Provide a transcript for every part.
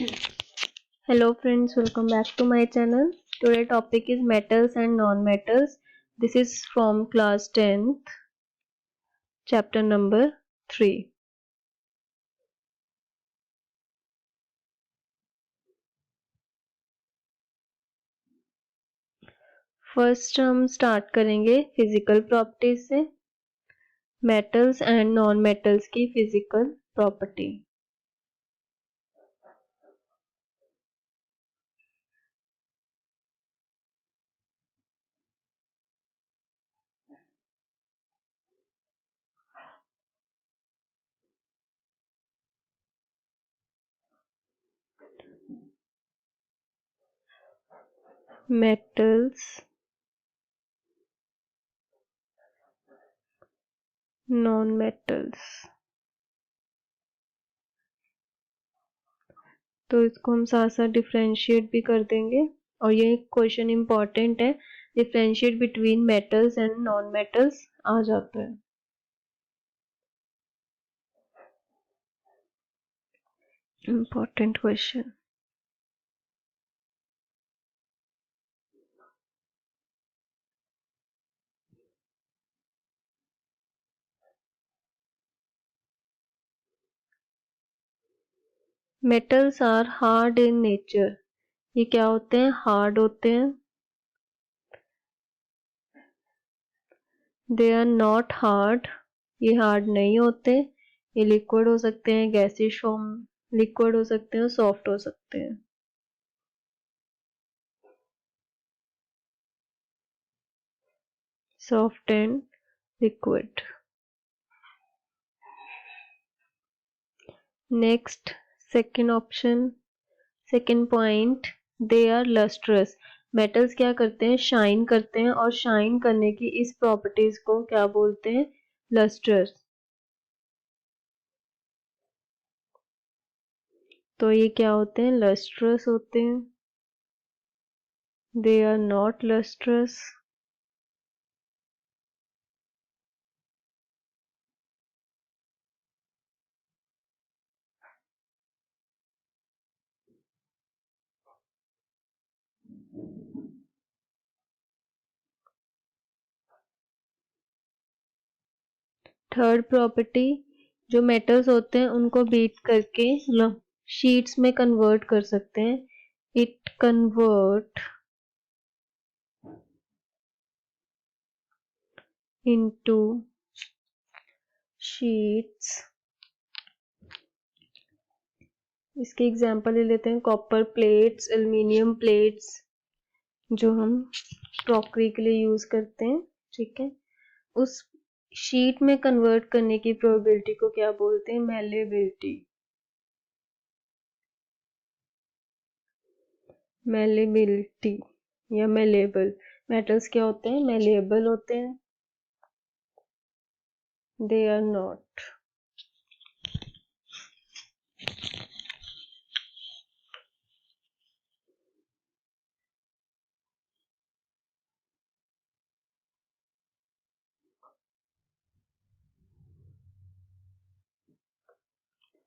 Hello friends, welcome back to my channel. Today topic is metals and non-metals. This is from class 10th, chapter number 3. First हम start करेंगे physical properties से, metals and non metals की physical property. Metals, non metals, तो इसको हम साथ साथ differentiate भी कर देंगे और ये क्वेश्चन इंपॉर्टेंट है, differentiate between metals and non metals आ जाता है। Important question. Metals are hard in nature. ये क्या होते हैं? हार्ड होते हैं। They are not hard. ये हार्ड नहीं होते। ये लिक्विड हो सकते हैं, गैसियस फॉर्म लिक्विड हो सकते हैं, सॉफ्ट हो सकते हैं। Soft and liquid. Next, second option, second point, they are lustrous. Metals क्या करते हैं? शाइन करते हैं और शाइन करने की इस प्रॉपर्टीज को क्या बोलते हैं? लस्ट्रस। तो ये क्या होते हैं? लस्ट्रस होते हैं। They are not lustrous. Third property, जो मेटल्स होते हैं उनको बीट करके शीट्स में कन्वर्ट कर सकते हैं। It convert into sheets. इसके एग्जांपल ले लेते हैं, कॉपर प्लेट्स, एल्युमिनियम प्लेट्स जो हम क्रॉकरी के लिए यूज करते हैं, ठीक है। उस शीट में कन्वर्ट करने की प्रोबेबिलिटी को क्या बोलते हैं? मेलेबिलिटी। मेलेबिलिटी या मेलेबल। मेटल्स क्या होते हैं? मेलेबल होते हैं। They are not.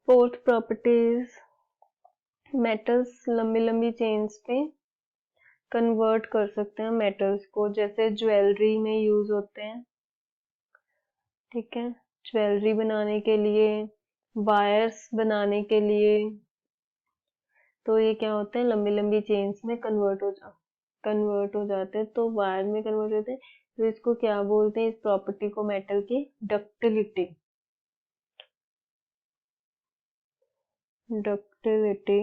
Fourth properties, metals लंबी लंबी चेन्स पे कन्वर्ट कर सकते हैं मेटल्स को, जैसे ज्वेलरी में यूज होते हैं, ठीक है। ज्वेलरी बनाने के लिए, वायर्स बनाने के लिए, तो ये क्या होते हैं? लंबी लंबी चेन्स में कन्वर्ट हो जाते हैं, तो वायर में कन्वर्ट होते हैं। तो इसको क्या बोलते हैं? इस प्रॉपर्टी को मेटल की ductility. Ductility.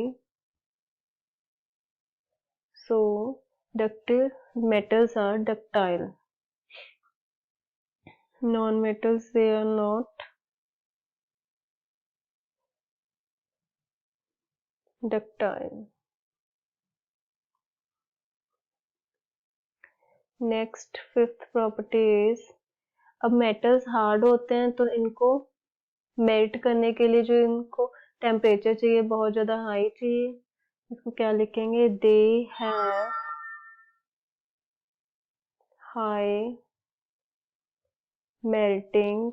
So ductile metals are ductile. Non-metals, they are not ductile. Next, fifth property is, अब metals hard होते हैं तो इनको मेल्ट करने के लिए जो इनको टेम्परेचर चाहिए, बहुत ज्यादा हाई चाहिए, इसको क्या लिखेंगे? They have high melting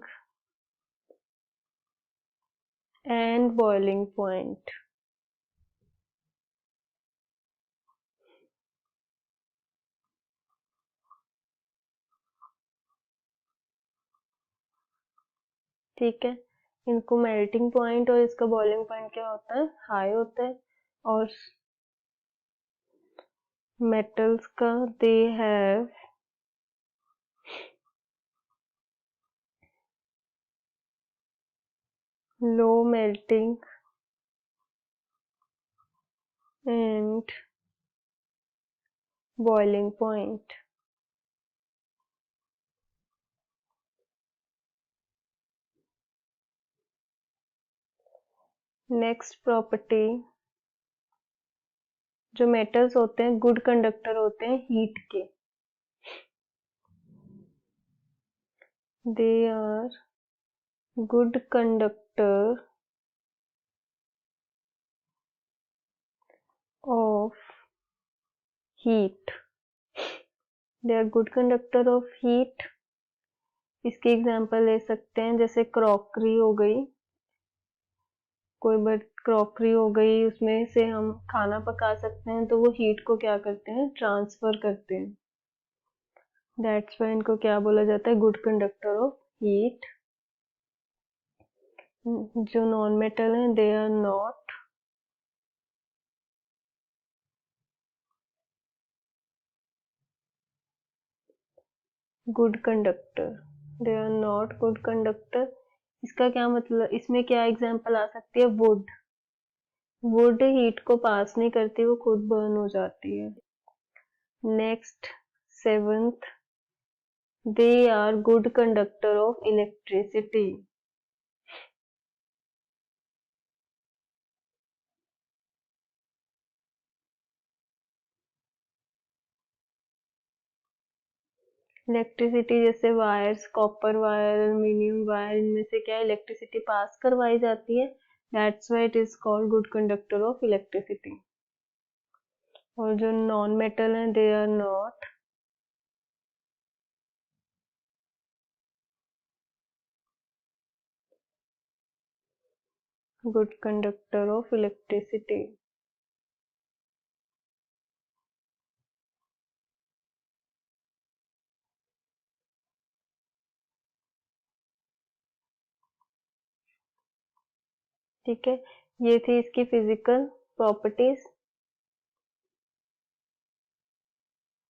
and boiling point. ठीक है, इनको मेल्टिंग पॉइंट और इसका बॉइलिंग पॉइंट क्या होता है, हाई होता है। और मेटल्स का they have low melting and boiling point. Next property, जो मेटल्स होते हैं गुड कंडक्टर होते हैं हीट के, they are good conductor of heat, they are good conductor of heat. इसके एग्जांपल ले सकते हैं, जैसे क्रॉकरी हो गई, कोई बट क्रॉकरी हो गई, उसमें से हम खाना पका सकते हैं, तो वो हीट को क्या करते हैं, ट्रांसफर करते हैं। दैट्स वाई इनको क्या बोला जाता है, गुड कंडक्टर ऑफ हीट। जो नॉन मेटल हैं they are not good conductor, they are not good conductor. इसका क्या मतलब, इसमें क्या एग्जांपल आ सकती है, वुड, वुड हीट को पास नहीं करती, वो खुद बर्न हो जाती है। Next 7th, they are good conductor of electricity, electricity जैसे wires, copper wire, aluminium wire, इनमें से क्या इलेक्ट्रिसिटी पास करवाई जाती है, that's why it is called good conductor of electricity. और जो नॉन मेटल हैं they are not good conductor of electricity. ठीक है, ये थी इसकी फिजिकल प्रॉपर्टीज।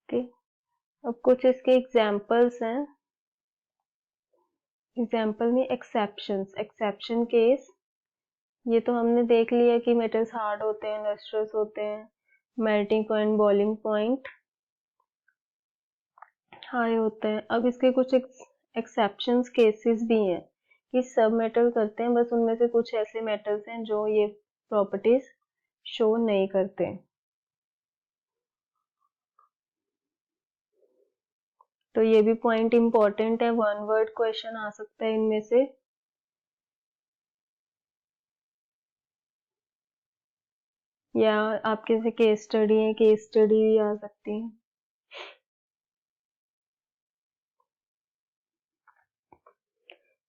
ठीक, अब कुछ इसके एग्जांपल्स हैं। एग्जांपल में एक्सेप्शंस, एक्सेप्शन केस, ये तो हमने देख लिया कि मेटल्स हार्ड होते हैं, लस्ट्रस होते हैं, melting point, boiling point high होते हैं। अब इसके कुछ एक्सेप्शंस केसेस भी हैं कि सब मेटल करते हैं, बस उनमें से कुछ ऐसे मेटल्स हैं जो ये प्रॉपर्टीज शो नहीं करते। तो ये भी पॉइंट इंपॉर्टेंट है, 1 वर्ड क्वेश्चन आ सकता है इनमें से। या आपके से केस स्टडी है, केस स्टडी भी आ सकती है।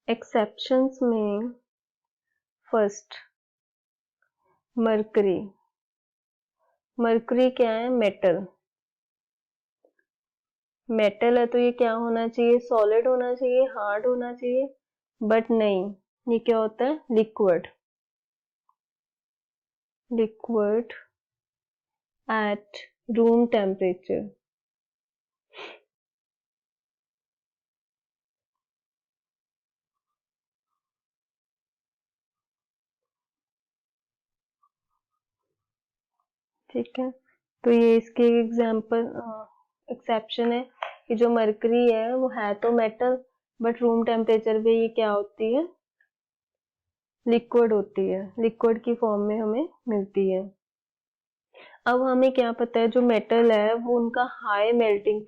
एक्सेप्शंस में फर्स्ट मरकरी, मरकरी क्या है, मेटल, मेटल है तो ये क्या होना चाहिए, सॉलिड होना चाहिए, हार्ड होना चाहिए, बट नहीं, ये क्या होता है, liquid, liquid at room temperature. ठीक है, तो ये इसके एग्जांपल एक्सेप्शन है कि जो मरकरी है वो है तो मेटल, बट रूम टेम्परेचर पे ये क्या होती है, लिक्विड होती है, लिक्विड की फॉर्म में हमें मिलती है। अब हमें क्या पता है, जो मेटल है वो उनका हाई मेल्टिंग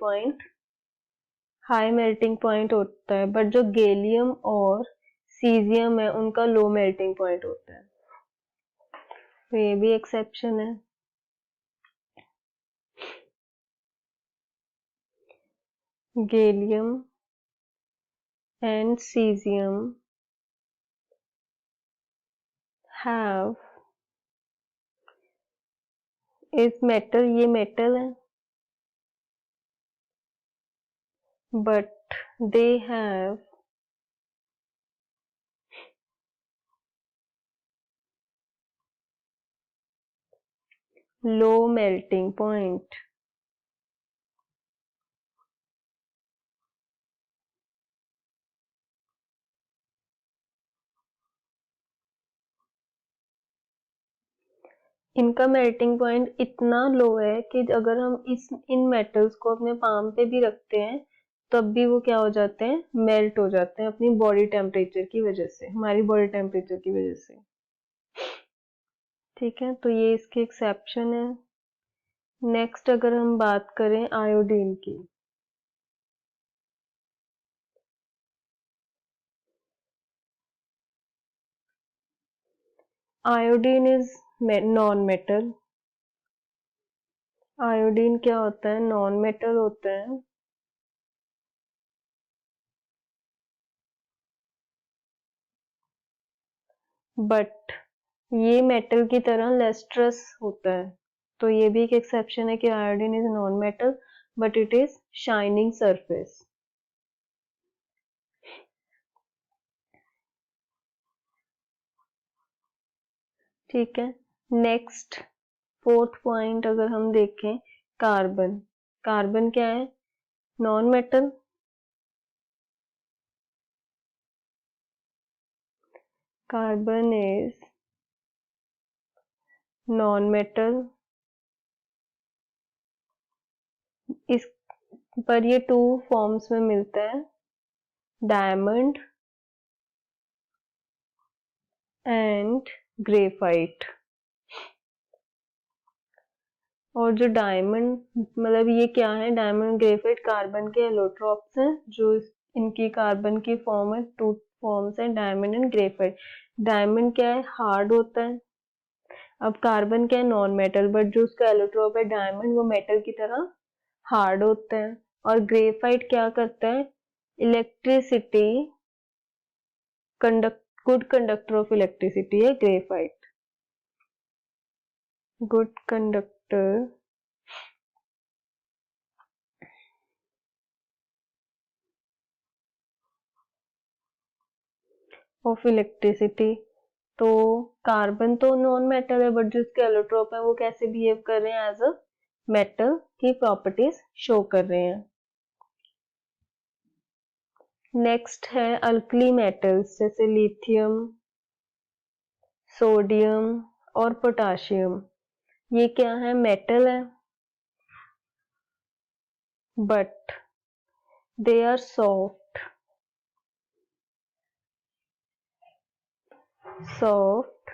पॉइंट होता है, बट जो गैलियम और सीजियम है उनका लो मेल्टिंग पॉइंट होता है, तो ये भी एक्सेप्शन है। Gallium and caesium have is metal, ये मेटल है, but they have low melting point. इनका मेल्टिंग पॉइंट इतना लो है कि अगर हम इन मेटल्स को अपने पाम पे भी रखते हैं तब भी वो क्या हो जाते हैं, मेल्ट हो जाते हैं अपनी बॉडी टेम्परेचर की वजह से, हमारी बॉडी टेम्परेचर की वजह से। ठीक है, तो ये इसके एक्सेप्शन है। नेक्स्ट अगर हम बात करें आयोडीन की, iodine is non metal. Iodine क्या होता है, नॉन मेटल होता है। बट ये मेटल की तरह लेस्ट्रस होता है, तो ये भी एक एक्सेप्शन है कि iodine is non metal but it is shining surface. ठीक है, नेक्स्ट फोर्थ पॉइंट अगर हम देखें, कार्बन। कार्बन क्या है, non metal. Carbon is non metal. इस पर ये टू फॉर्म्स में मिलता है, डायमंड एंड ग्रेफाइट। और जो डायमंड मतलब ये क्या है, डायमंड ग्रेफाइट कार्बन के एलोट्रॉप्स हैं जो इनकी कार्बन की फॉर्म है, टू फॉर्म्स है, डायमंड एंड ग्रेफाइट। डायमंड क्या है, हार्ड होता है। अब कार्बन क्या है, नॉन मेटल, बट जो उसका एलोट्रॉप है डायमंड वो मेटल की तरह हार्ड होता है। और ग्रेफाइट क्या करता है, electricity, good conductor of electricity है graphite, good conductor of electricity. तो कार्बन तो नॉन मेटल है बट जो इसके एलोट्रोप है वो कैसे बिहेव कर रहे हैं, एज अ मेटल की प्रॉपर्टीज शो कर रहे हैं। नेक्स्ट है अल्कली मेटल्स जैसे लिथियम, सोडियम और पोटाशियम। ये क्या है, मेटल है but they are soft. Soft,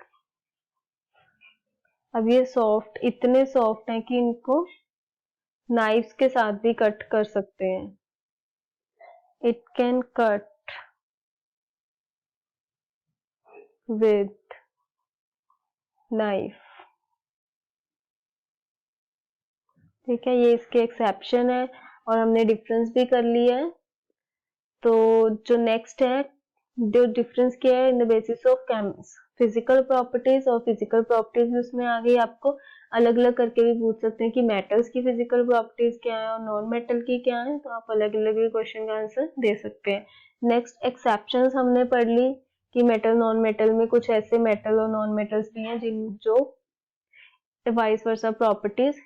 अब ये सॉफ्ट इतने सॉफ्ट हैं कि इनको नाइफ्स के साथ भी कट कर सकते हैं। It can cut with knife. ठीक है, ये इसके एक्सेप्शन है और हमने डिफरेंस भी कर लिया है। तो जो नेक्स्ट है, जो डिफरेंस क्या है, in the basis of physical properties, और फिजिकल प्रॉपर्टीज भी उसमें आ गई। आपको अलग अलग करके भी पूछ सकते हैं कि मेटल्स की फिजिकल प्रॉपर्टीज क्या है और नॉन मेटल की क्या है, तो आप अलग अलग भी क्वेश्चन का आंसर दे सकते हैं। नेक्स्ट एक्सेप्शंस हमने पढ़ ली कि मेटल नॉन मेटल में कुछ ऐसे मेटल और नॉन मेटल्स भी हैं जिन जो वाइस वर्सा प्रॉपर्टीज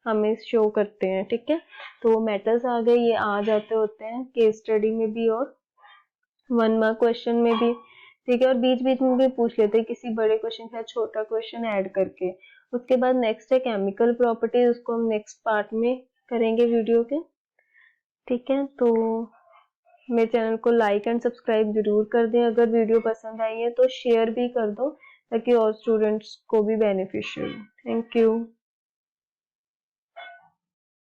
हमें शो करते हैं। ठीक है, तो मेटल्स आ गए, ये आ जाते होते हैं केस स्टडी में भी और 1 मार्क क्वेश्चन में भी। ठीक है, और बीच बीच में भी पूछ लेते हैं किसी बड़े क्वेश्चन का छोटा क्वेश्चन ऐड करके। उसके बाद नेक्स्ट है केमिकल प्रॉपर्टीज, उसको हम नेक्स्ट पार्ट में करेंगे वीडियो के। ठीक है, तो मेरे चैनल को लाइक एंड सब्सक्राइब जरूर कर दें। अगर वीडियो पसंद आई है तो शेयर भी कर दो ताकि और स्टूडेंट्स को भी बेनिफिशियल। Thank you.